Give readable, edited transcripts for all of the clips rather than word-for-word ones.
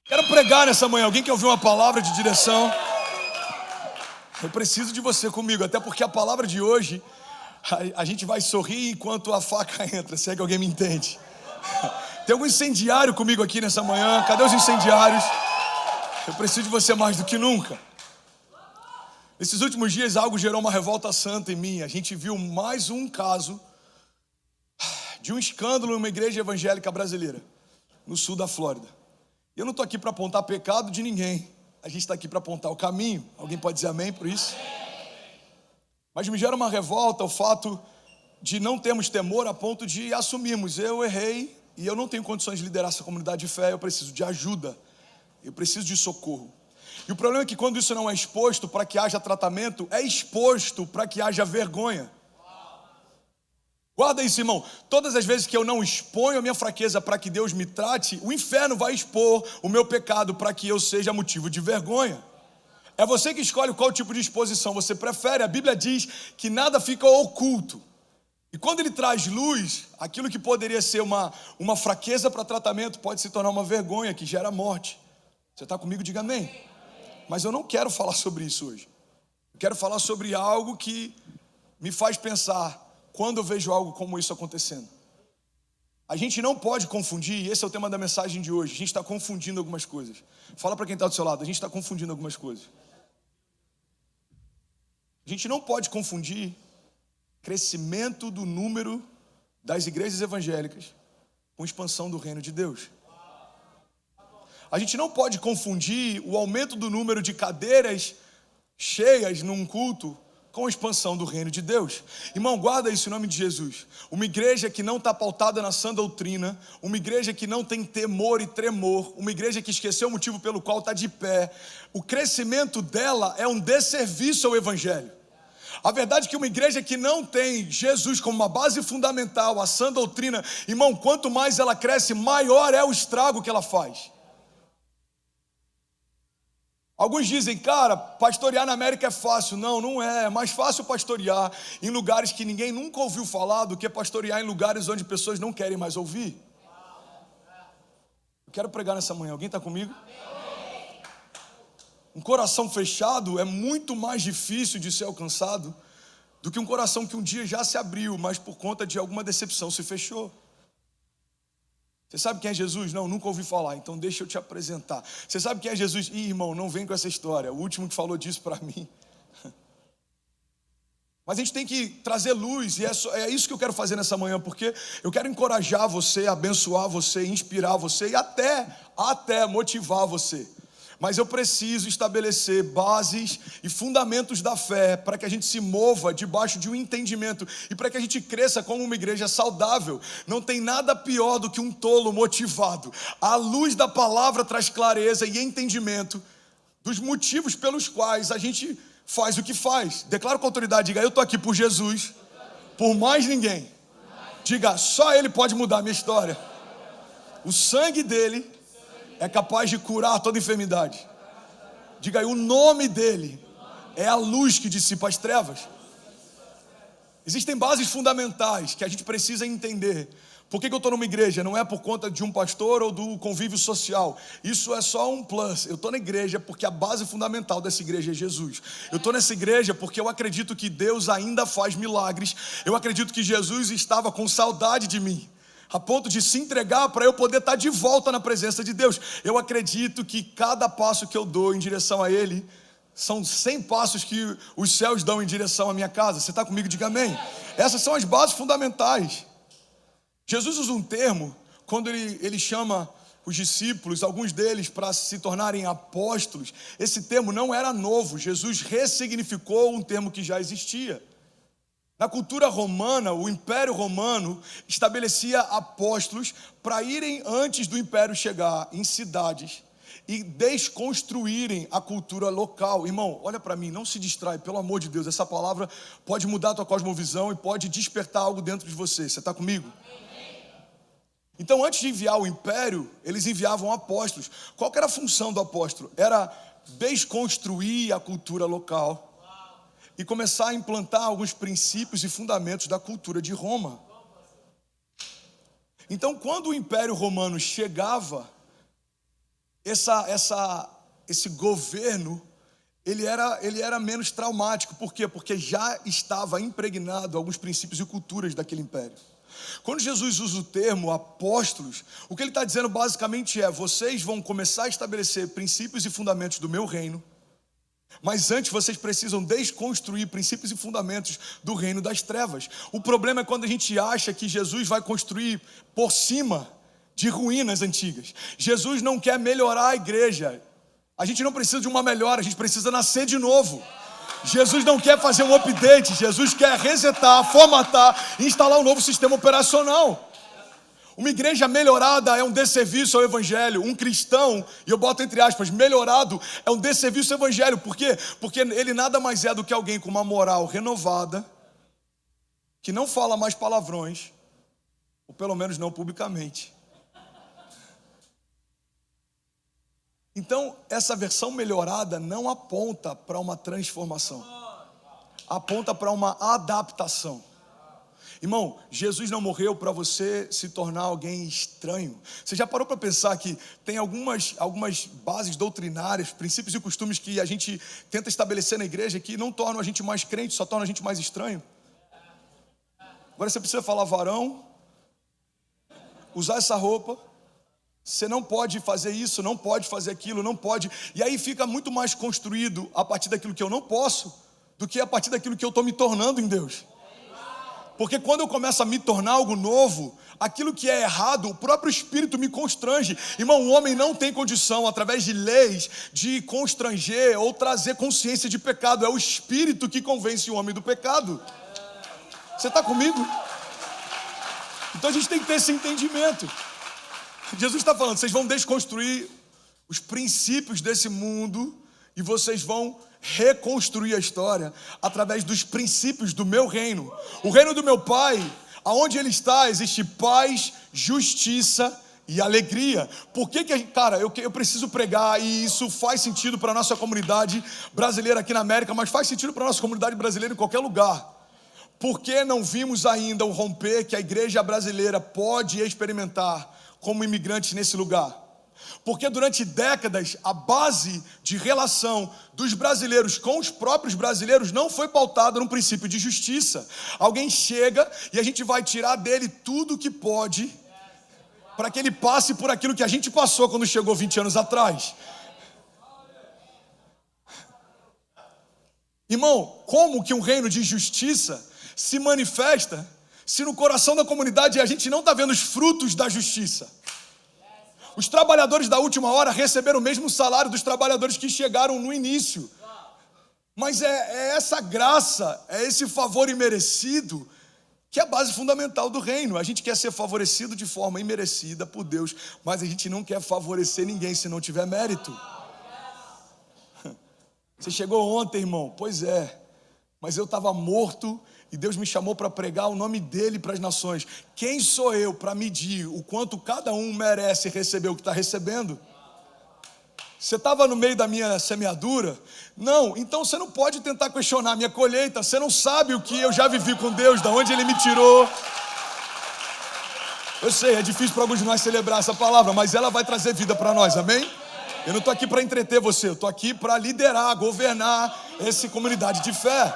Quero pregar nessa manhã. Alguém quer ouvir uma palavra de direção? Eu preciso de você comigo, até porque a palavra de hoje, a gente vai sorrir enquanto a faca entra, se é que alguém me entende. Tem algum incendiário comigo aqui nessa manhã? Cadê os incendiários? Eu preciso de você mais do que nunca. Nesses últimos dias algo gerou uma revolta santa em mim. A gente viu mais um caso de um escândalo numa igreja evangélica brasileira, no sul da Flórida. Eu não estou aqui para apontar pecado de ninguém. A gente está aqui para apontar o caminho. Alguém pode dizer amém por isso? Mas me gera uma revolta o fato de não termos temor a ponto de assumirmos: eu errei e eu não tenho condições de liderar essa comunidade de fé, eu preciso de ajuda, eu preciso de socorro. E o problema é que quando isso não é exposto para que haja tratamento, é exposto para que haja vergonha. Guarda isso, irmão. Todas as vezes que eu não exponho a minha fraqueza para que Deus me trate, o inferno vai expor o meu pecado para que eu seja motivo de vergonha. É você que escolhe qual tipo de exposição você prefere. A Bíblia diz que nada fica oculto. E quando ele traz luz, aquilo que poderia ser uma fraqueza para tratamento pode se tornar uma vergonha que gera morte. Você está comigo? Diga amém. Mas eu não quero falar sobre isso hoje. Eu quero falar sobre algo que me faz pensar quando eu vejo algo como isso acontecendo. A gente não pode confundir, e esse é o tema da mensagem de hoje. A gente está confundindo algumas coisas. Fala para quem está do seu lado, a gente está confundindo algumas coisas. A gente não pode confundir crescimento do número das igrejas evangélicas com expansão do reino de Deus. A gente não pode confundir o aumento do número de cadeiras cheias num culto com a expansão do reino de Deus. Irmão, guarda isso em nome de Jesus. Uma igreja que não está pautada na sã doutrina, uma igreja que não tem temor e tremor, uma igreja que esqueceu o motivo pelo qual está de pé, o crescimento dela é um desserviço ao evangelho. A verdade é que uma igreja que não tem Jesus como uma base fundamental, a sã doutrina, irmão, quanto mais ela cresce, maior é o estrago que ela faz. Alguns dizem, cara, pastorear na América é fácil. Não, não é. É mais fácil pastorear em lugares que ninguém nunca ouviu falar do que pastorear em lugares onde pessoas não querem mais ouvir. Eu quero pregar nessa manhã. Alguém está comigo? Um coração fechado é muito mais difícil de ser alcançado do que um coração que um dia já se abriu, mas por conta de alguma decepção se fechou. Você sabe quem é Jesus? Não, nunca ouvi falar, então deixa eu te apresentar. Você sabe quem é Jesus? Ih, irmão, não vem com essa história, o último que falou disso para mim. Mas a gente tem que trazer luz, e é isso que eu quero fazer nessa manhã, porque eu quero encorajar você, abençoar você, inspirar você e até motivar você. Mas eu preciso estabelecer bases e fundamentos da fé para que a gente se mova debaixo de um entendimento e para que a gente cresça como uma igreja saudável. Não tem nada pior do que um tolo motivado. A luz da palavra traz clareza e entendimento dos motivos pelos quais a gente faz o que faz. Declaro com autoridade, diga, eu estou aqui por Jesus, por mais ninguém. Diga, só Ele pode mudar a minha história. O sangue dele é capaz de curar toda enfermidade. Diga aí, o nome dele é a luz que dissipa as trevas. Existem bases fundamentais que a gente precisa entender. Por que eu estou numa igreja? Não é por conta de um pastor ou do convívio social. Isso é só um plus. Eu estou na igreja porque a base fundamental dessa igreja é Jesus. Eu estou nessa igreja porque eu acredito que Deus ainda faz milagres. Eu acredito que Jesus estava com saudade de mim, a ponto de se entregar para eu poder estar de volta na presença de Deus. Eu acredito que cada passo que eu dou em direção a Ele são 100 passos que os céus dão em direção à minha casa. Você está comigo? Diga amém. Essas são as bases fundamentais. Jesus usa um termo, quando ele chama os discípulos, alguns deles, para se tornarem apóstolos. Esse termo não era novo. Jesus ressignificou um termo que já existia. Na cultura romana, o Império Romano estabelecia apóstolos para irem antes do Império chegar em cidades e desconstruírem a cultura local. Irmão, olha para mim, não se distrai, pelo amor de Deus. Essa palavra pode mudar a tua cosmovisão e pode despertar algo dentro de você. Você está comigo? Então, antes de enviar o Império, eles enviavam apóstolos. Qual que era a função do apóstolo? Era desconstruir a cultura local e começar a implantar alguns princípios e fundamentos da cultura de Roma. Então, quando o Império Romano chegava, esse governo, ele era menos traumático. Por quê? Porque já estava impregnado alguns princípios e culturas daquele império. Quando Jesus usa o termo apóstolos, o que ele está dizendo basicamente é: vocês vão começar a estabelecer princípios e fundamentos do meu reino, mas antes vocês precisam desconstruir princípios e fundamentos do reino das trevas. O problema é quando a gente acha que Jesus vai construir por cima de ruínas antigas. Jesus não quer melhorar a igreja. A gente não precisa de uma melhora, a gente precisa nascer de novo. Jesus não quer fazer um update, Jesus quer resetar, formatar e instalar um novo sistema operacional. Uma igreja melhorada é um desserviço ao evangelho. Um cristão, e eu boto entre aspas, melhorado, é um desserviço ao evangelho. Por quê? Porque ele nada mais é do que alguém com uma moral renovada, que não fala mais palavrões, ou pelo menos não publicamente. Então, essa versão melhorada não aponta para uma transformação, aponta para uma adaptação. Irmão, Jesus não morreu para você se tornar alguém estranho. Você já parou para pensar que tem algumas bases doutrinárias, princípios e costumes que a gente tenta estabelecer na igreja que não tornam a gente mais crente, só tornam a gente mais estranho? Agora você precisa falar varão, usar essa roupa. Você não pode fazer isso, não pode fazer aquilo, não pode. E aí fica muito mais construído a partir daquilo que eu não posso do que a partir daquilo que eu estou me tornando em Deus. Porque quando eu começo a me tornar algo novo, aquilo que é errado, o próprio Espírito me constrange. Irmão, o homem não tem condição, através de leis, de constranger ou trazer consciência de pecado. É o Espírito que convence o homem do pecado. Você está comigo? Então a gente tem que ter esse entendimento. Jesus está falando: vocês vão desconstruir os princípios desse mundo e vocês vão reconstruir a história através dos princípios do meu reino. O reino do meu Pai, aonde Ele está, existe paz, justiça e alegria. Por que cara, eu preciso pregar, e isso faz sentido para a nossa comunidade brasileira aqui na América, mas faz sentido para a nossa comunidade brasileira em qualquer lugar. Por que não vimos ainda o romper que a igreja brasileira pode experimentar como imigrantes nesse lugar? Porque durante décadas a base de relação dos brasileiros com os próprios brasileiros não foi pautada num princípio de justiça. Alguém chega e a gente vai tirar dele tudo que pode para que ele passe por aquilo que a gente passou quando chegou 20 anos atrás. Irmão, como que um reino de justiça se manifesta se no coração da comunidade a gente não está vendo os frutos da justiça? Os trabalhadores da última hora receberam o mesmo salário dos trabalhadores que chegaram no início. Mas é essa graça, é esse favor imerecido que é a base fundamental do reino. A gente quer ser favorecido de forma imerecida por Deus, mas a gente não quer favorecer ninguém se não tiver mérito. Você chegou ontem, irmão? Pois é, mas eu estava morto e Deus me chamou para pregar o nome dele para as nações. Quem sou eu para medir o quanto cada um merece receber o que está recebendo? Você estava no meio da minha semeadura? Não, então você não pode tentar questionar a minha colheita. Você não sabe o que eu já vivi com Deus, de onde Ele me tirou. Eu sei, é difícil para alguns de nós celebrar essa palavra, mas ela vai trazer vida para nós, amém? Eu não estou aqui para entreter você, eu estou aqui para liderar, governar essa comunidade de fé.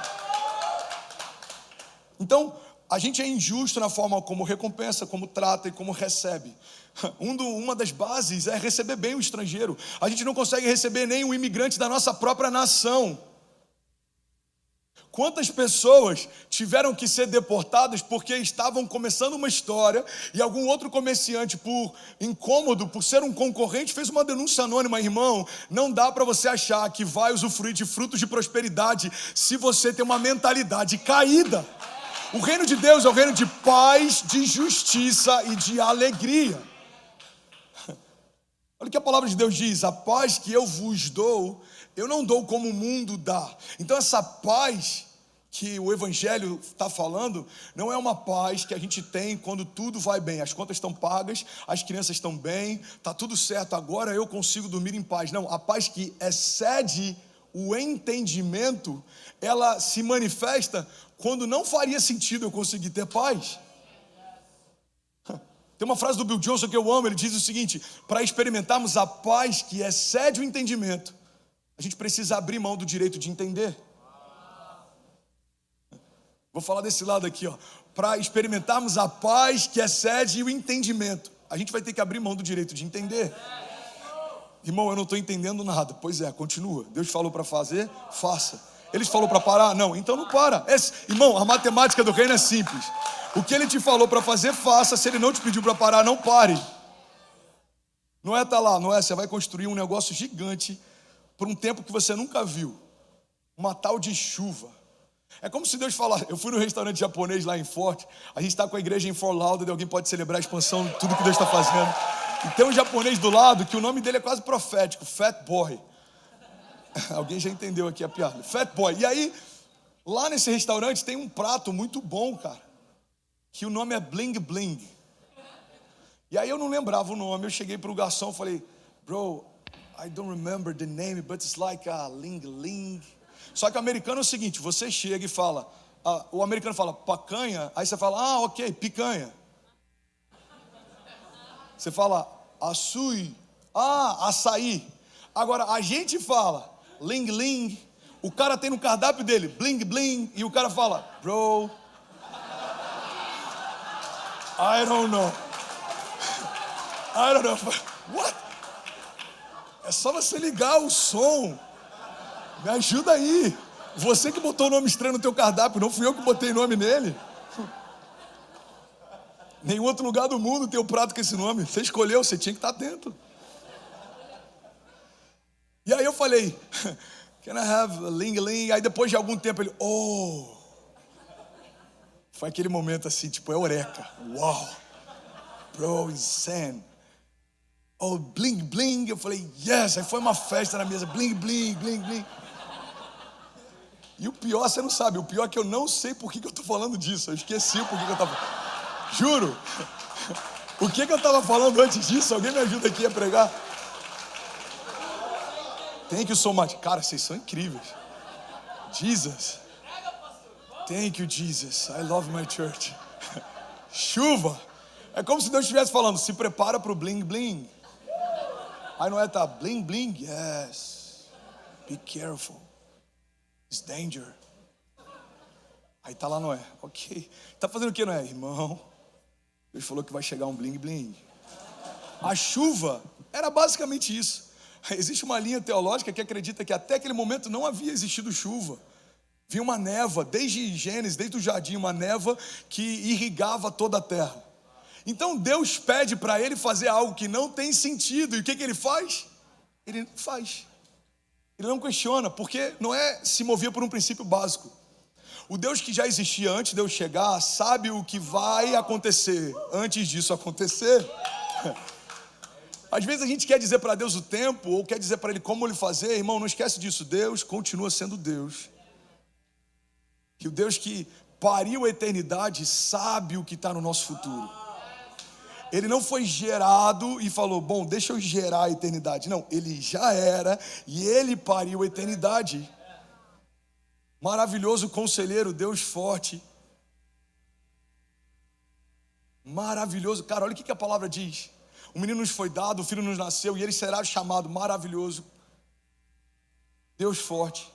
Então, a gente é injusto na forma como recompensa, como trata e como recebe. Uma das bases é receber bem o estrangeiro. A gente não consegue receber nem um imigrante da nossa própria nação. Quantas pessoas tiveram que ser deportadas porque estavam começando uma história e algum outro comerciante, por incômodo, por ser um concorrente, fez uma denúncia anônima? Irmão, não dá para você achar que vai usufruir de frutos de prosperidade se você tem uma mentalidade caída. O reino de Deus é o reino de paz, de justiça e de alegria. Olha o que a palavra de Deus diz: a paz que eu vos dou, eu não dou como o mundo dá. Então essa paz que o Evangelho está falando, não é uma paz que a gente tem quando tudo vai bem, as contas estão pagas, as crianças estão bem, está tudo certo, agora eu consigo dormir em paz. Não, a paz que excede o entendimento, ela se manifesta quando não faria sentido eu conseguir ter paz. Tem uma frase do Bill Johnson que eu amo, ele diz o seguinte: para experimentarmos a paz que excede o entendimento, a gente precisa abrir mão do direito de entender. Vou falar desse lado aqui, ó. Para experimentarmos a paz que excede o entendimento, a gente vai ter que abrir mão do direito de entender. Irmão, eu não estou entendendo nada. Pois é, continua. Deus falou para fazer, faça. Ele falou para parar? Não, então não para. Irmão, a matemática do reino é simples. O que ele te falou para fazer, faça. Se ele não te pediu para parar, não pare. Não é lá, não é? Você vai construir um negócio gigante por um tempo que você nunca viu. Uma tal de chuva. É como se Deus falasse. Eu fui no restaurante japonês lá em Forte. A gente está com a igreja em Fort Lauderdale. Alguém pode celebrar a expansão de tudo que Deus está fazendo. E tem um japonês do lado que o nome dele é quase profético, Fat Boy. Alguém já entendeu aqui a piada, Fat Boy. E aí, lá nesse restaurante tem um prato muito bom, cara, que o nome é Bling Bling. E aí eu não lembrava o nome. Eu cheguei pro garçom e falei: bro, I don't remember the name, but it's like a ling ling. Só que o americano é o seguinte: você chega e fala, o americano fala pacanha, aí você fala, ok, picanha. Você fala açui, açaí. Agora a gente fala ling ling, o cara tem no cardápio dele bling bling, e o cara fala, bro, I don't know. What? É só você ligar o som. Me ajuda aí. Você que botou o nome estranho no teu cardápio, não fui eu que botei nome nele. Nenhum outro lugar do mundo tem um prato com esse nome. Você escolheu, você tinha que estar atento. E aí eu falei, can I have a ling ling? Aí depois de algum tempo ele, foi aquele momento assim, tipo, eureka. Uau, bro, insane. Bling bling. Eu falei, yes. Aí foi uma festa na mesa, bling bling, bling bling. E o pior, você não sabe, o pior é que eu não sei por que eu tô falando disso. Eu esqueci por que eu tava. Juro. O que eu tava falando antes disso? Alguém me ajuda aqui a pregar? Thank you so much. Cara, vocês são incríveis. Jesus. Thank you, Jesus. I love my church. Chuva. É como se Deus estivesse falando, se prepara para o bling bling. Aí não é, tá, bling bling? Yes. Be careful. It's danger. Aí tá lá Noé. Ok. Tá fazendo o que, Noé? Irmão, Deus falou que vai chegar um bling bling. A chuva era basicamente isso. Existe uma linha teológica que acredita que até aquele momento não havia existido chuva. Havia uma névoa, desde Gênesis, desde o jardim, uma névoa que irrigava toda a terra. Então Deus pede para ele fazer algo que não tem sentido. E o que ele faz? Ele faz. Ele não questiona, porque Noé se movia por um princípio básico. O Deus que já existia antes de eu chegar sabe o que vai acontecer antes disso acontecer. Às vezes a gente quer dizer para Deus o tempo, ou quer dizer para Ele como Ele fazer. Irmão, não esquece disso. Deus continua sendo Deus. E o Deus que pariu a eternidade sabe o que está no nosso futuro. Ele não foi gerado e falou, bom, deixa eu gerar a eternidade. Não, ele já era e ele pariu a eternidade. Maravilhoso conselheiro, Deus forte. Maravilhoso. Cara, olha o que a palavra diz. O menino nos foi dado, o filho nos nasceu e ele será chamado maravilhoso. Deus forte.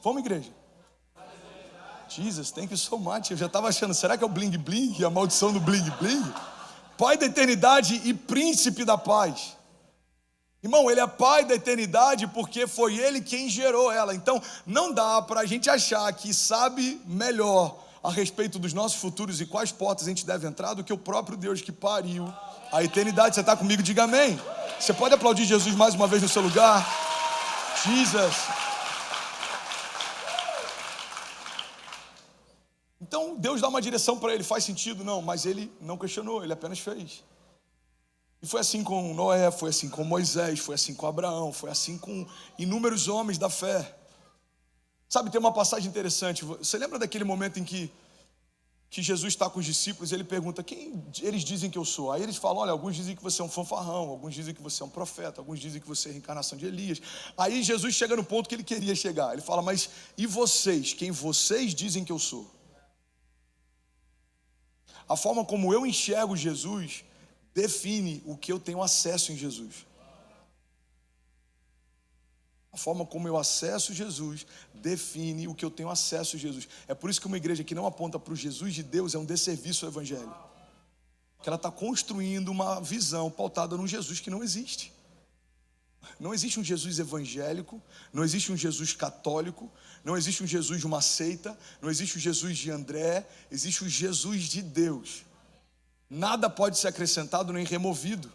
Vamos, igreja. Jesus, thank you so much. Eu já estava achando, será que é o bling bling? A maldição do bling bling? Pai da eternidade e príncipe da paz. Irmão, ele é pai da eternidade porque foi ele quem gerou ela. Então, não dá para a gente achar que sabe melhor a respeito dos nossos futuros e quais portas a gente deve entrar do que o próprio Deus que pariu a eternidade. Você está comigo? Diga amém. Você pode aplaudir Jesus mais uma vez no seu lugar? Jesus. Então Deus dá uma direção para ele, faz sentido? Não, mas ele não questionou, ele apenas fez. E foi assim com Noé, foi assim com Moisés, foi assim com Abraão, foi assim com inúmeros homens da fé. Sabe, tem uma passagem interessante. Você lembra daquele momento em que Jesus está com os discípulos e ele pergunta, quem eles dizem que eu sou? Aí eles falam, olha, alguns dizem que você é um fanfarrão, alguns dizem que você é um profeta, alguns dizem que você é a reencarnação de Elias. Aí Jesus chega no ponto que ele queria chegar. Ele fala, mas e vocês? Quem vocês dizem que eu sou? A forma como eu enxergo Jesus define o que eu tenho acesso em Jesus. A forma como eu acesso Jesus define o que eu tenho acesso em Jesus. É por isso que uma igreja que não aponta para o Jesus de Deus é um desserviço ao evangelho. Que ela está construindo uma visão pautada num Jesus que não existe. Não existe um Jesus evangélico, não existe um Jesus católico, não existe um Jesus de uma seita, não existe o Jesus de André, existe o Jesus de Deus. Nada pode ser acrescentado nem removido.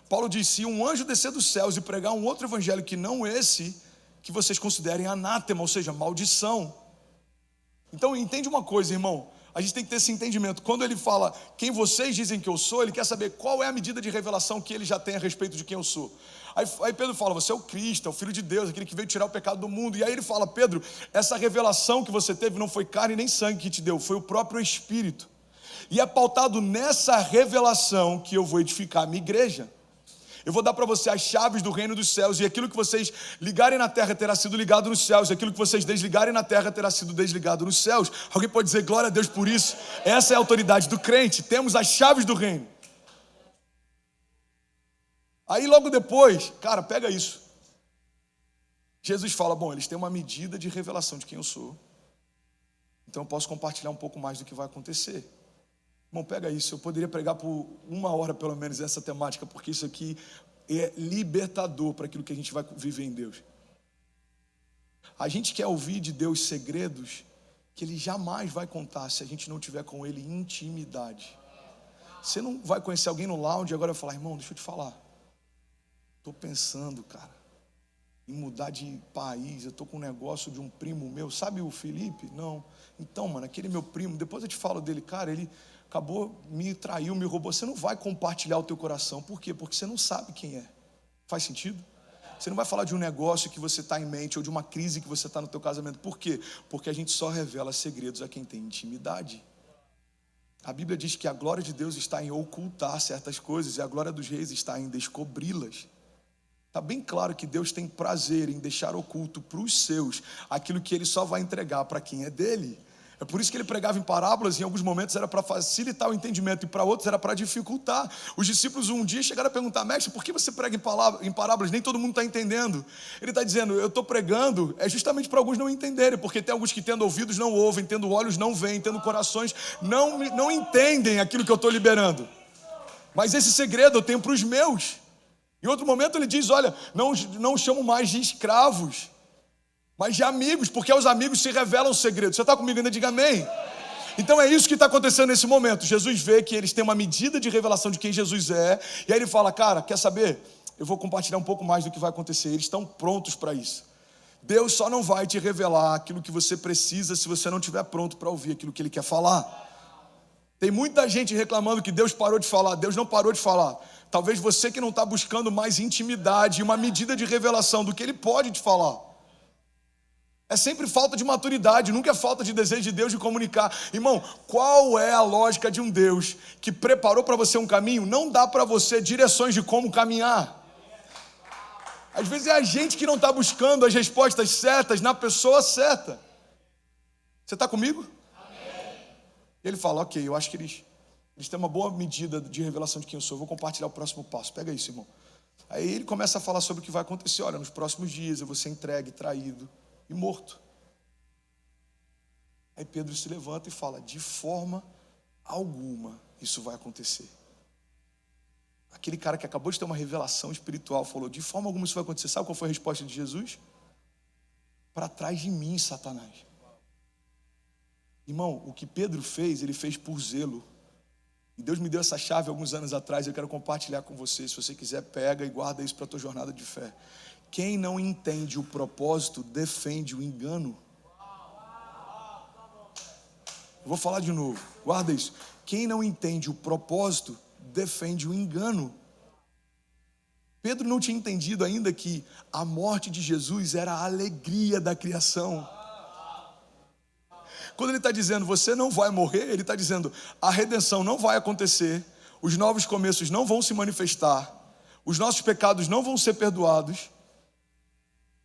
Paulo diz: se um anjo descer dos céus e pregar um outro evangelho que não esse, que vocês considerem anátema, ou seja, maldição. Então entende uma coisa, irmão, a gente tem que ter esse entendimento. Quando ele fala quem vocês dizem que eu sou, ele quer saber qual é a medida de revelação que ele já tem a respeito de quem eu sou. Aí Pedro fala: você é o Cristo, é o Filho de Deus, aquele que veio tirar o pecado do mundo. E aí ele fala: Pedro, essa revelação que você teve não foi carne nem sangue que te deu, foi o próprio Espírito. E é pautado nessa revelação que eu vou edificar a minha igreja. Eu vou dar para você as chaves do reino dos céus, e aquilo que vocês ligarem na terra terá sido ligado nos céus, e aquilo que vocês desligarem na terra terá sido desligado nos céus. Alguém pode dizer glória a Deus por isso? Essa é a autoridade do crente, temos as chaves do reino. Aí logo depois, cara, pega isso. Jesus fala: bom, eles têm uma medida de revelação de quem eu sou, então eu posso compartilhar um pouco mais do que vai acontecer. Bom, pega isso, eu poderia pregar por 1 hora pelo menos essa temática, porque isso aqui é libertador para aquilo que a gente vai viver em Deus. A gente quer ouvir de Deus segredos que Ele jamais vai contar se a gente não tiver com Ele intimidade. Você não vai conhecer alguém no lounge e agora vai falar: irmão, deixa eu te falar, estou pensando, cara, em mudar de país, eu estou com um negócio de um primo meu, sabe o Felipe? Não. Então, mano, aquele meu primo, depois eu te falo dele, cara, ele acabou, me traiu, me roubou. Você não vai compartilhar o teu coração. Por quê? Porque você não sabe quem é. Faz sentido? Você não vai falar de um negócio que você está em mente ou de uma crise que você está no teu casamento. Por quê? Porque a gente só revela segredos a quem tem intimidade. A Bíblia diz que a glória de Deus está em ocultar certas coisas e a glória dos reis está em descobri-las. Está bem claro que Deus tem prazer em deixar oculto para os seus aquilo que Ele só vai entregar para quem é dele. É por isso que ele pregava em parábolas, e em alguns momentos era para facilitar o entendimento, e para outros era para dificultar. Os discípulos um dia chegaram a perguntar: mestre, por que você prega em parábolas? Nem todo mundo está entendendo. Ele está dizendo: eu estou pregando, é justamente para alguns não entenderem, porque tem alguns que tendo ouvidos não ouvem, tendo olhos não veem, tendo corações não entendem aquilo que eu estou liberando. Mas esse segredo eu tenho para os meus. Em outro momento ele diz: olha, não chamo mais de escravos, mas de amigos, porque aos amigos se revelam segredos. Você está comigo ainda? Diga amém. Então é isso que está acontecendo nesse momento. Jesus vê que eles têm uma medida de revelação de quem Jesus é, e aí ele fala: cara, quer saber? Eu vou compartilhar um pouco mais do que vai acontecer. Eles estão prontos para isso. Deus só não vai te revelar aquilo que você precisa se você não estiver pronto para ouvir aquilo que Ele quer falar. Tem muita gente reclamando que Deus parou de falar. Deus não parou de falar. Talvez você que não está buscando mais intimidade e uma medida de revelação do que Ele pode te falar. É sempre falta de maturidade, nunca é falta de desejo de Deus de comunicar. Irmão, qual é a lógica de um Deus que preparou para você um caminho, não dá para você direções de como caminhar? Às vezes é a gente que não está buscando as respostas certas na pessoa certa. Você está comigo? Amém. Ele fala: ok, eu acho que eles têm uma boa medida de revelação de quem eu sou. Eu vou compartilhar o próximo passo. Pega isso, irmão. Aí ele começa a falar sobre o que vai acontecer. Olha, nos próximos dias eu vou ser entregue, traído e morto. Aí Pedro se levanta e fala: de forma alguma isso vai acontecer. Aquele cara que acabou de ter uma revelação espiritual falou: de forma alguma isso vai acontecer. Sabe qual foi a resposta de Jesus? Para trás de mim, Satanás. Irmão, o que Pedro fez, ele fez por zelo. E Deus me deu essa chave alguns anos atrás. Eu quero compartilhar com você. Se você quiser, pega e guarda isso para a tua jornada de fé. Quem não entende o propósito, defende o engano. Eu vou falar de novo, guarda isso. Quem não entende o propósito, defende o engano. Pedro não tinha entendido ainda que a morte de Jesus era a alegria da criação. Quando ele está dizendo: você não vai morrer, ele está dizendo: a redenção não vai acontecer, os novos começos não vão se manifestar, os nossos pecados não vão ser perdoados.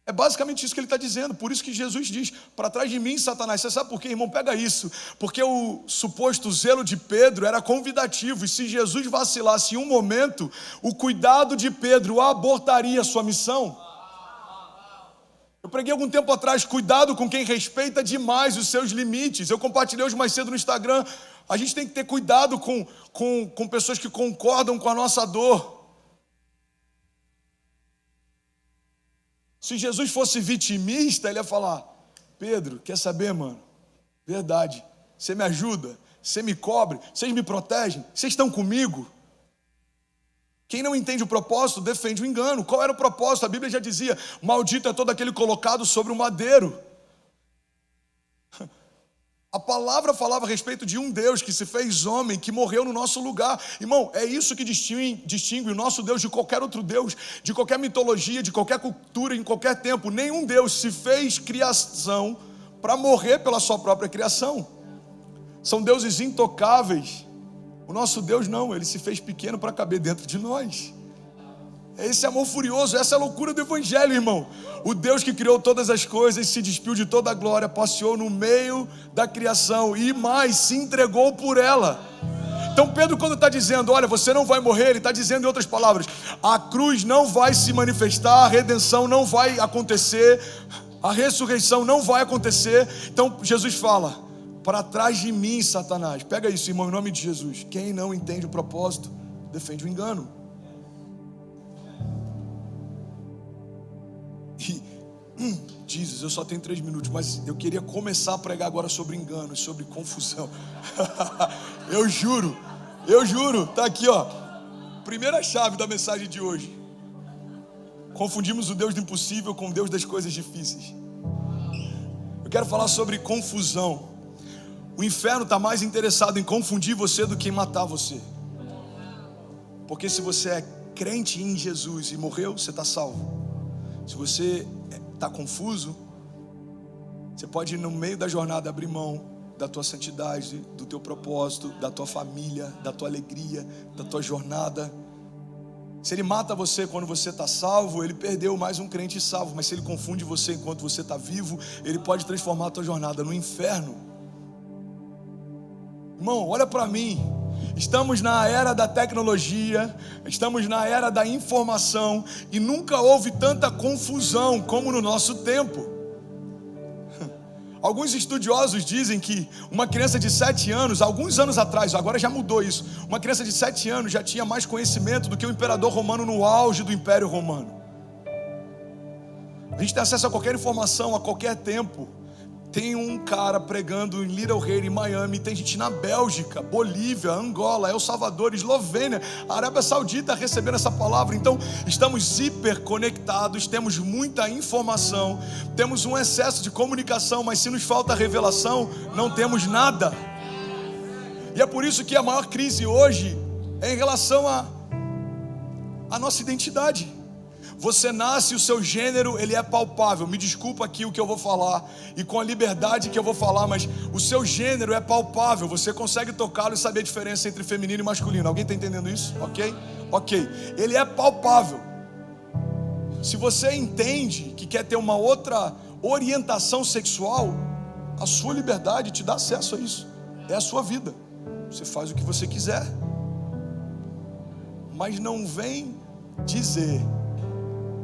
É basicamente isso que ele está dizendo. Por isso que Jesus diz: para trás de mim, Satanás. Você sabe por quê, irmão? Pega isso. Porque o suposto zelo de Pedro era convidativo. E se Jesus vacilasse em um momento, o cuidado de Pedro abortaria a sua missão. Eu preguei algum tempo atrás: cuidado com quem respeita demais os seus limites. Eu compartilhei hoje mais cedo no Instagram. A gente tem que ter cuidado com pessoas que concordam com a nossa dor. Se Jesus fosse vitimista, ele ia falar: Pedro, quer saber, mano? Verdade, você me ajuda, você me cobre, vocês me protegem, vocês estão comigo. Quem não entende o propósito, defende o engano. Qual era o propósito? A Bíblia já dizia: maldito é todo aquele colocado sobre o madeiro. A palavra falava a respeito de um Deus que se fez homem, que morreu no nosso lugar. Irmão, é isso que distingue o nosso Deus de qualquer outro Deus, de qualquer mitologia, de qualquer cultura, em qualquer tempo. Nenhum Deus se fez criação para morrer pela sua própria criação. São deuses intocáveis. O nosso Deus não, ele se fez pequeno para caber dentro de nós. É esse amor furioso, essa é a loucura do Evangelho, irmão. O Deus que criou todas as coisas, se despiu de toda a glória, passeou no meio da criação e mais, se entregou por ela. Então Pedro, quando está dizendo: olha, você não vai morrer, ele está dizendo em outras palavras: a cruz não vai se manifestar, a redenção não vai acontecer, a ressurreição não vai acontecer. Então Jesus fala: para trás de mim, Satanás. Pega isso, irmão, em nome de Jesus. Quem não entende o propósito, defende o engano. Jesus, eu só tenho 3 minutos, mas eu queria começar a pregar agora sobre engano, sobre confusão. Eu juro, tá aqui, ó. Primeira chave da mensagem de hoje: confundimos o Deus do impossível com o Deus das coisas difíceis. Eu quero falar sobre confusão. O inferno está mais interessado em confundir você do que em matar você. Porque se você é crente em Jesus e morreu, você está salvo. Se você está confuso, você pode, no meio da jornada, abrir mão da tua santidade, do teu propósito, da tua família, da tua alegria, da tua jornada. Se ele mata você quando você está salvo, ele perdeu mais um crente salvo. Mas se ele confunde você enquanto você está vivo, ele pode transformar a tua jornada no inferno. Irmão, olha para mim. Estamos na era da tecnologia, estamos na era da informação, e nunca houve tanta confusão como no nosso tempo. Alguns estudiosos dizem que uma criança de 7 anos, alguns anos atrás, agora já mudou isso, uma criança de 7 anos já tinha mais conhecimento do que o imperador romano no auge do Império Romano. A gente tem acesso a qualquer informação, a qualquer tempo. Tem um cara pregando em Little Haiti, em Miami. Tem gente na Bélgica, Bolívia, Angola, El Salvador, Eslovênia, Arábia Saudita recebendo essa palavra. Então estamos hiperconectados, temos muita informação, temos um excesso de comunicação, mas se nos falta revelação, não temos nada. E é por isso que a maior crise hoje é em relação à nossa identidade. Você nasce, o seu gênero, ele é palpável. Me desculpa aqui o que eu vou falar, e com a liberdade que eu vou falar, mas o seu gênero é palpável. Você consegue tocá-lo e saber a diferença entre feminino e masculino. Alguém está entendendo isso? Ok. Ele é palpável. Se você entende que quer ter uma outra orientação sexual, a sua liberdade te dá acesso a isso. É a sua vida. Você faz o que você quiser. Mas não vem dizer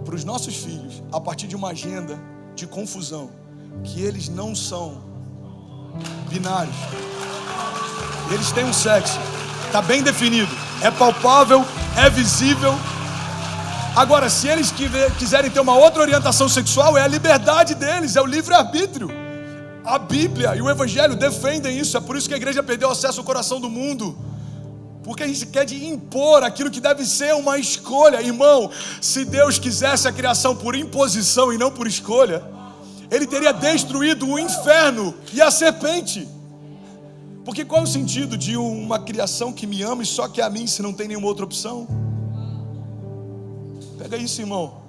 para os nossos filhos, a partir de uma agenda de confusão, que eles não são binários. Eles têm um sexo, está bem definido, é palpável, é visível. Agora, se eles quiserem ter uma outra orientação sexual, é a liberdade deles, é o livre-arbítrio. A Bíblia e o Evangelho defendem isso. É por isso que a igreja perdeu acesso ao coração do mundo, porque a gente quer de impor aquilo que deve ser uma escolha. Irmão, se Deus quisesse a criação por imposição e não por escolha, Ele teria destruído o inferno e a serpente. Porque qual é o sentido de uma criação que me ama e só quer a mim, se não tem nenhuma outra opção? Pega isso, irmão.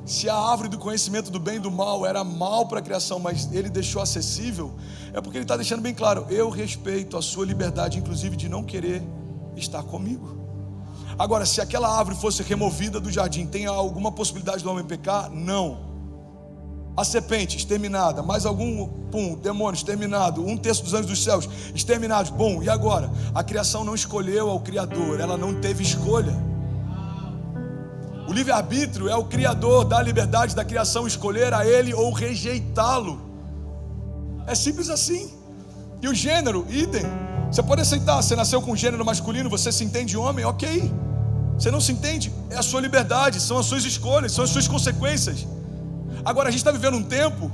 Se a árvore do conhecimento do bem e do mal era mal para a criação, mas Ele deixou acessível, é porque Ele está deixando bem claro: eu respeito a sua liberdade, inclusive de não querer estar comigo. Agora, se aquela árvore fosse removida do jardim, tem alguma possibilidade do homem pecar? Não. A serpente exterminada, mais algum, demônio exterminado, 1/3 dos anjos dos céus exterminados, e agora? A criação não escolheu ao Criador, ela não teve escolha. O livre-arbítrio é o Criador da liberdade da criação escolher a Ele ou rejeitá-lo. É simples assim. E o gênero, idem. Você pode aceitar, você nasceu com gênero masculino, você se entende homem, ok. Você não se entende, é a sua liberdade, são as suas escolhas, são as suas consequências. Agora a gente está vivendo um tempo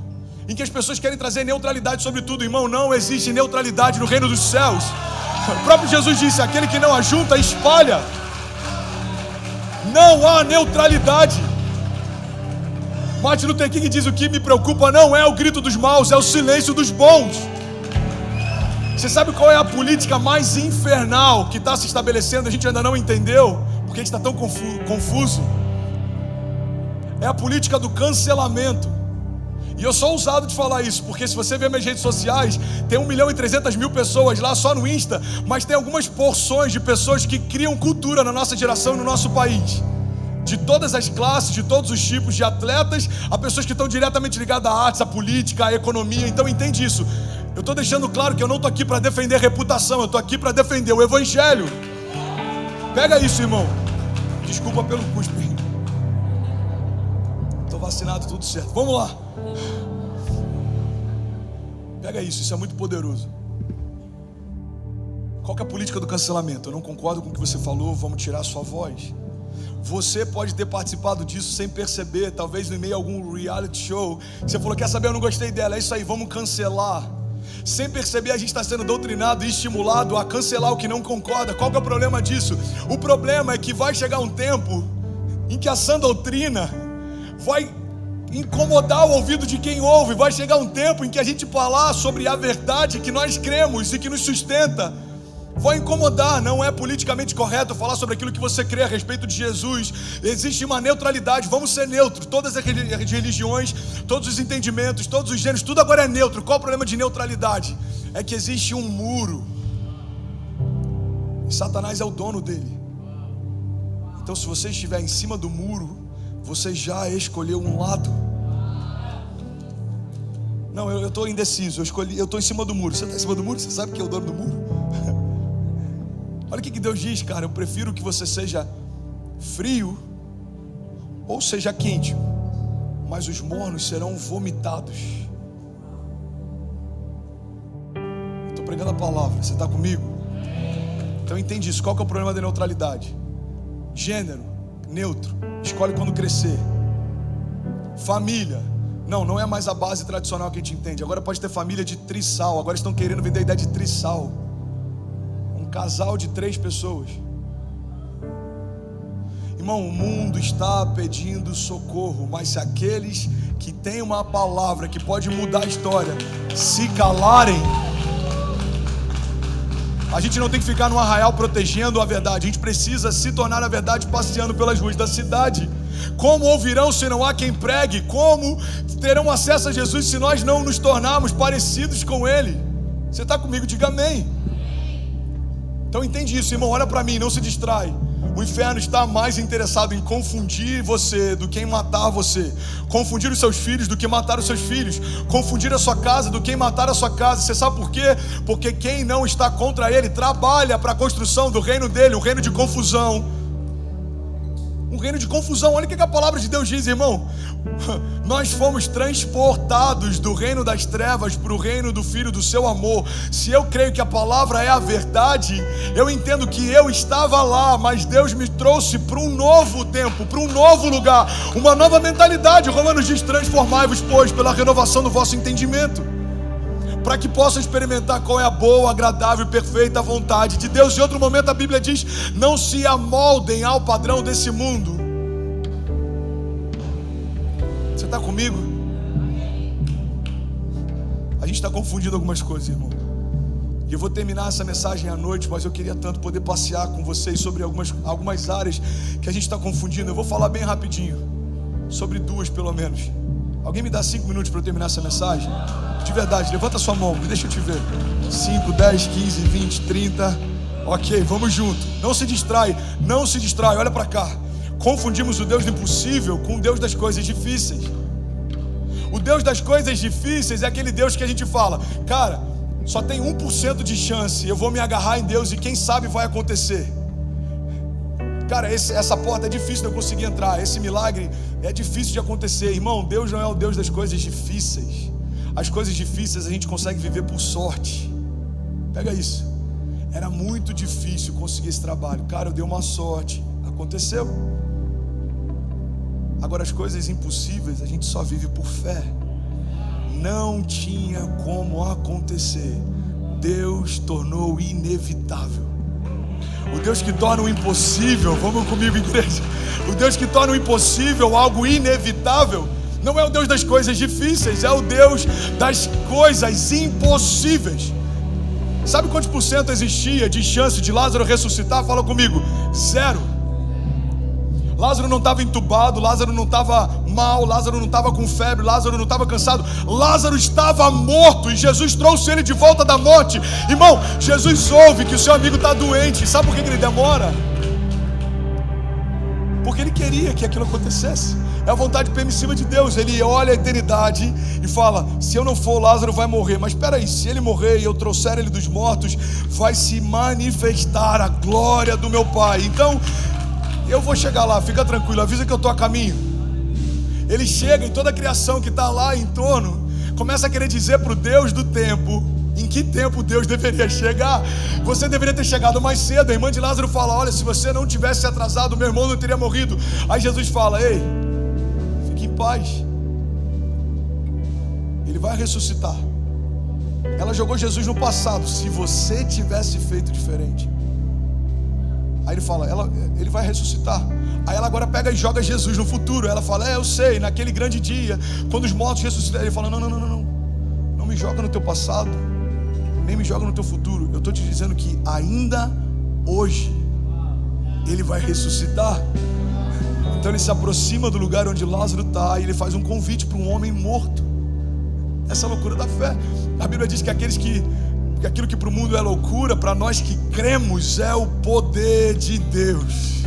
em que as pessoas querem trazer neutralidade sobre tudo. Irmão, não existe neutralidade no reino dos céus. O próprio Jesus disse: aquele que não ajunta, espalha. Não há neutralidade. Martin Luther King diz: o que me preocupa não é o grito dos maus, é o silêncio dos bons. Você sabe qual é a política mais infernal que está se estabelecendo? A gente ainda não entendeu, porque a gente está tão confuso. É a política do cancelamento. E eu sou ousado de falar isso, porque se você ver minhas redes sociais, tem 1.300.000 pessoas lá só no Insta, mas tem algumas porções de pessoas que criam cultura na nossa geração e no nosso país. De todas as classes, de todos os tipos de atletas, a pessoas que estão diretamente ligadas à arte, à política, à economia. Então entende isso. Eu estou deixando claro que eu não estou aqui para defender reputação, eu estou aqui para defender o Evangelho. Pega isso, irmão. Desculpa pelo cuspe. Estou vacinado, tudo certo. Vamos lá. Pega isso é muito poderoso. Qual que é a política do cancelamento? Eu não concordo com o que você falou, vamos tirar a sua voz. Você pode ter participado disso sem perceber, talvez no meio a algum reality show. Você falou: quer saber, eu não gostei dela, é isso aí, vamos cancelar. Sem perceber, a gente está sendo doutrinado e estimulado a cancelar o que não concorda. Qual que é o problema disso? O problema é que vai chegar um tempo em que a sã doutrina vai incomodar o ouvido de quem ouve. Vai chegar um tempo em que a gente falar sobre a verdade que nós cremos e que nos sustenta vai incomodar. Não é politicamente correto falar sobre aquilo que você crê a respeito de Jesus. Existe uma neutralidade, vamos ser neutros. Todas as religiões, todos os entendimentos, todos os gêneros, tudo agora é neutro. Qual o problema de neutralidade? É que existe um muro e Satanás é o dono dele. Então, se você estiver em cima do muro, você já escolheu um lado. Não, eu estou indeciso, eu estou em cima do muro. Você está em cima do muro? Você sabe que é o dono do muro? Olha o que Deus diz, cara: eu prefiro que você seja frio ou seja quente, mas os mornos serão vomitados. Estou pregando a palavra, você está comigo? Então entende isso. Qual que é o problema da neutralidade? Gênero, neutro, escolhe quando crescer. Família, não é mais a base tradicional que a gente entende. Agora pode ter família de trissal. Agora estão querendo vender a ideia de trissal. Um casal de 3 pessoas. Irmão, o mundo está pedindo socorro, mas se aqueles que têm uma palavra que pode mudar a história se calarem, a gente não tem que ficar no arraial protegendo a verdade. A gente precisa se tornar a verdade passeando pelas ruas da cidade. Como ouvirão se não há quem pregue? Como terão acesso a Jesus se nós não nos tornarmos parecidos com Ele? Você está comigo? Diga amém. Então entende isso, irmão. Olha para mim, não se distrai. O inferno está mais interessado em confundir você do que em matar você. Confundir os seus filhos do que matar os seus filhos. Confundir a sua casa do que em matar a sua casa. Você sabe por quê? Porque quem não está contra ele trabalha para a construção do reino dele, um reino de confusão. Um reino de confusão. Olha o que a palavra de Deus diz, irmão. Nós fomos transportados do reino das trevas para o reino do Filho do seu amor. Se eu creio que a palavra é a verdade, eu entendo que eu estava lá, mas Deus me trouxe para um novo tempo, para um novo lugar, uma nova mentalidade. Romanos diz: transformai-vos, pois, pela renovação do vosso entendimento, para que possam experimentar qual é a boa, agradável e perfeita vontade de Deus. Em outro momento a Bíblia diz: não se amoldem ao padrão desse mundo. Você está comigo? A gente está confundindo algumas coisas, irmão. E eu vou terminar essa mensagem à noite, mas eu queria tanto poder passear com vocês sobre algumas áreas que a gente está confundindo. Eu vou falar bem rapidinho, sobre 2 pelo menos. Alguém me dá 5 minutos para eu terminar essa mensagem? De verdade, levanta sua mão, deixa eu te ver. 5, 10, 15, 20, 30. Ok, vamos junto. Não se distrai, olha para cá. Confundimos o Deus do impossível com o Deus das coisas difíceis. O Deus das coisas difíceis é aquele Deus que a gente fala, cara, só tem 1% de chance, eu vou me agarrar em Deus e quem sabe vai acontecer. Cara, essa porta é difícil de eu conseguir entrar, esse milagre é difícil de acontecer. Irmão, Deus não é o Deus das coisas difíceis. As coisas difíceis a gente consegue viver por sorte. Pega isso. Era muito difícil conseguir esse trabalho. Cara, eu dei uma sorte, aconteceu. Agora as coisas impossíveis a gente só vive por fé. Não tinha como acontecer. Deus tornou inevitável. O Deus que torna o impossível, vamos comigo, igreja. O Deus que torna o impossível algo inevitável, não é o Deus das coisas difíceis, é o Deus das coisas impossíveis. Sabe quantos por cento existia de chance de Lázaro ressuscitar? Fala comigo, 0. Lázaro não estava entubado, Lázaro não estava mal, Lázaro não estava com febre, Lázaro não estava cansado, Lázaro estava morto e Jesus trouxe ele de volta da morte. Irmão, Jesus soube que o seu amigo está doente. Sabe por que ele demora? Porque ele queria que aquilo acontecesse. É a vontade permissiva de Deus. Ele olha a eternidade e fala, se eu não for, Lázaro vai morrer. Mas espera aí, se ele morrer e eu trouxer ele dos mortos, vai se manifestar a glória do meu Pai. Então eu vou chegar lá, fica tranquilo, avisa que eu estou a caminho. Ele chega e toda a criação que está lá em torno começa a querer dizer para o Deus do tempo em que tempo Deus deveria chegar. Você deveria ter chegado mais cedo. A irmã de Lázaro fala, olha, se você não tivesse atrasado, meu irmão não teria morrido. Aí Jesus fala, ei, fique em paz, ele vai ressuscitar. Ela jogou Jesus no passado, se você tivesse feito diferente. Aí ele fala, ele vai ressuscitar. Aí ela agora pega e joga Jesus no futuro. Ela fala, eu sei, naquele grande dia, quando os mortos ressuscitarem. Ele fala, não me joga no teu passado, nem me joga no teu futuro. Eu estou te dizendo que ainda hoje ele vai ressuscitar. Então ele se aproxima do lugar onde Lázaro está e ele faz um convite para um homem morto. Essa é a loucura da fé. A Bíblia diz que aquilo que para o mundo é loucura, para nós que cremos é o poder de Deus.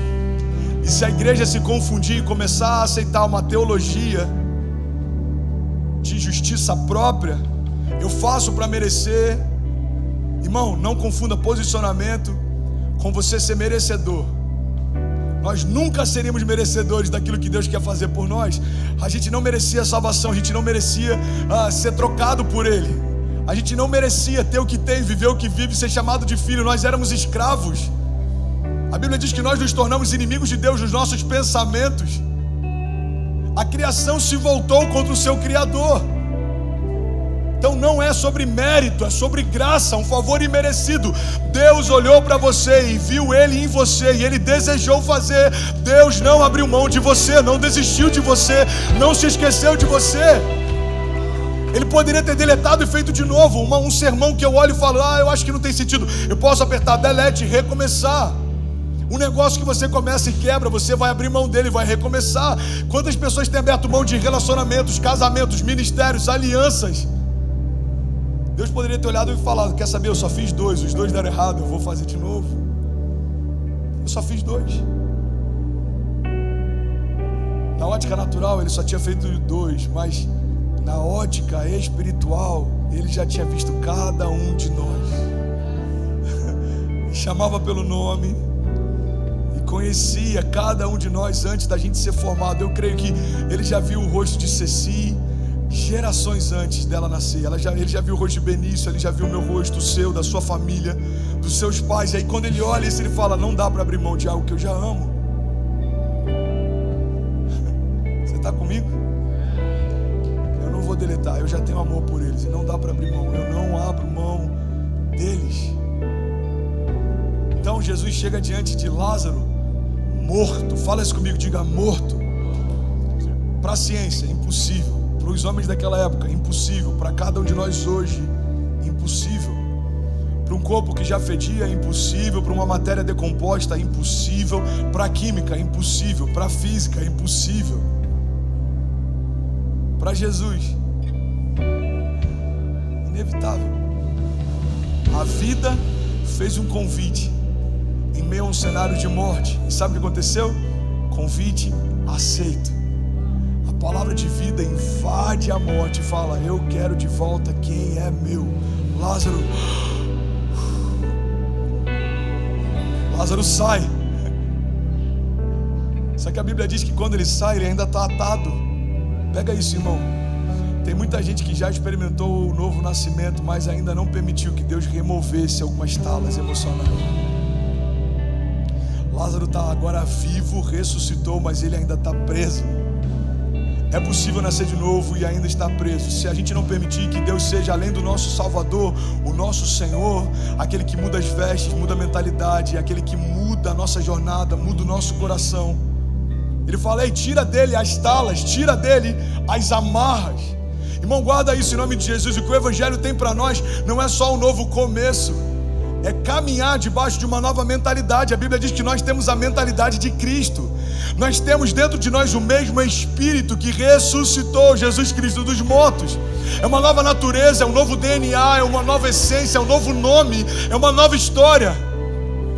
E se a igreja se confundir e começar a aceitar uma teologia de justiça própria, eu faço para merecer. Irmão, não confunda posicionamento com você ser merecedor. Nós nunca seríamos merecedores daquilo que Deus quer fazer por nós. A gente não merecia salvação, a gente não merecia ser trocado por Ele. A gente não merecia ter o que tem, viver o que vive, ser chamado de filho. Nós éramos escravos. A Bíblia diz que nós nos tornamos inimigos de Deus nos nossos pensamentos. A criação se voltou contra o seu Criador. Então não é sobre mérito, é sobre graça, um favor imerecido. Deus olhou para você e viu Ele em você, e Ele desejou fazer. Deus não abriu mão de você, não desistiu de você, não se esqueceu de você. Ele poderia ter deletado e feito de novo um sermão que eu olho e falo, eu acho que não tem sentido. Eu posso apertar delete e recomeçar. Um negócio que você começa e quebra, você vai abrir mão dele, vai recomeçar. Quantas pessoas têm aberto mão de relacionamentos, casamentos, ministérios, alianças? Deus poderia ter olhado e falado, quer saber, eu só fiz 2, os 2 deram errado, eu vou fazer de novo. Eu só fiz 2. Na ótica natural ele só tinha feito 2, mas na ótica espiritual ele já tinha visto cada um de nós. Chamava pelo nome e conhecia cada um de nós antes da gente ser formado. Eu creio que ele já viu o rosto de Ceci gerações antes dela nascer. Ele já viu o rosto de Benício, ele já viu o meu rosto, o seu, da sua família, dos seus pais. E aí quando ele olha isso, ele fala, não dá para abrir mão de algo que eu já amo. Você está comigo? Eu não vou deletar, eu já tenho amor por eles e não dá para abrir mão. Eu não abro mão deles. Então Jesus chega diante de Lázaro morto. Fala isso comigo, diga morto. Para a ciência, impossível. Para os homens daquela época, impossível. Para cada um de nós hoje, impossível. Para um corpo que já fedia, impossível. Para uma matéria decomposta, impossível. Para a química, impossível. Para a física, impossível. Para Jesus, inevitável. A vida fez um convite em meio a um cenário de morte. E sabe o que aconteceu? Convite aceito. A palavra de vida invade a morte e fala: eu quero de volta quem é meu. Lázaro sai. Só que a Bíblia diz que quando ele sai, ele ainda está atado. Pega isso, irmão. Tem muita gente que já experimentou o novo nascimento, mas ainda não permitiu que Deus removesse algumas talas emocionais. Lázaro está agora vivo, ressuscitou, mas ele ainda está preso. É possível nascer de novo e ainda estar preso. Se a gente não permitir que Deus seja, além do nosso Salvador, o nosso Senhor, aquele que muda as vestes, muda a mentalidade, aquele que muda a nossa jornada, muda o nosso coração. Ele fala: ei, tira dele as talas, tira dele as amarras. Irmão, guarda isso em nome de Jesus. O que o Evangelho tem para nós não é só um novo começo, é caminhar debaixo de uma nova mentalidade. A Bíblia diz que nós temos a mentalidade de Cristo. Nós temos dentro de nós o mesmo Espírito que ressuscitou Jesus Cristo dos mortos. É uma nova natureza, é um novo DNA, é uma nova essência, é um novo nome, é uma nova história.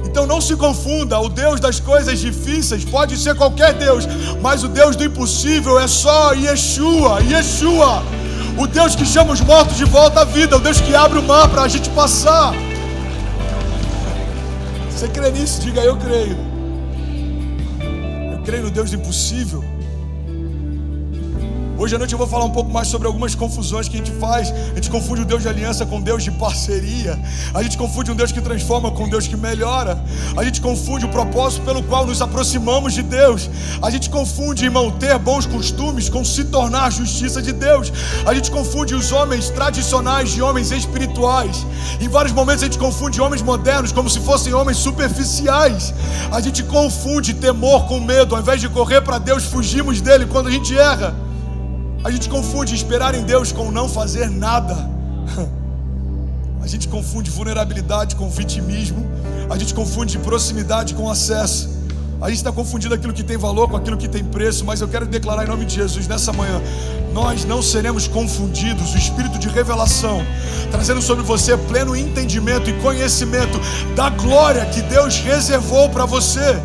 Então não se confunda, o Deus das coisas difíceis pode ser qualquer Deus, mas o Deus do impossível é só Yeshua. O Deus que chama os mortos de volta à vida, o Deus que abre o mar para a gente passar. Você crê nisso? Diga: eu creio. Eu creio no Deus do impossível. Hoje à noite eu vou falar um pouco mais sobre algumas confusões que a gente faz. A gente confunde o Deus de aliança com Deus de parceria. A gente confunde um Deus que transforma com um Deus que melhora. A gente confunde o propósito pelo qual nos aproximamos de Deus. A gente confunde, irmão, ter bons costumes com se tornar a justiça de Deus. A gente confunde os homens tradicionais de homens espirituais. Em vários momentos a gente confunde homens modernos como se fossem homens superficiais. A gente confunde temor com medo. Ao invés de correr para Deus, fugimos dele quando a gente erra. A gente confunde esperar em Deus com não fazer nada. A gente confunde vulnerabilidade com vitimismo. A gente confunde proximidade com acesso. A gente está confundindo aquilo que tem valor com aquilo que tem preço. Mas eu quero declarar em nome de Jesus nessa manhã: nós não seremos confundidos. O Espírito de revelação trazendo sobre você pleno entendimento e conhecimento da glória que Deus reservou para você.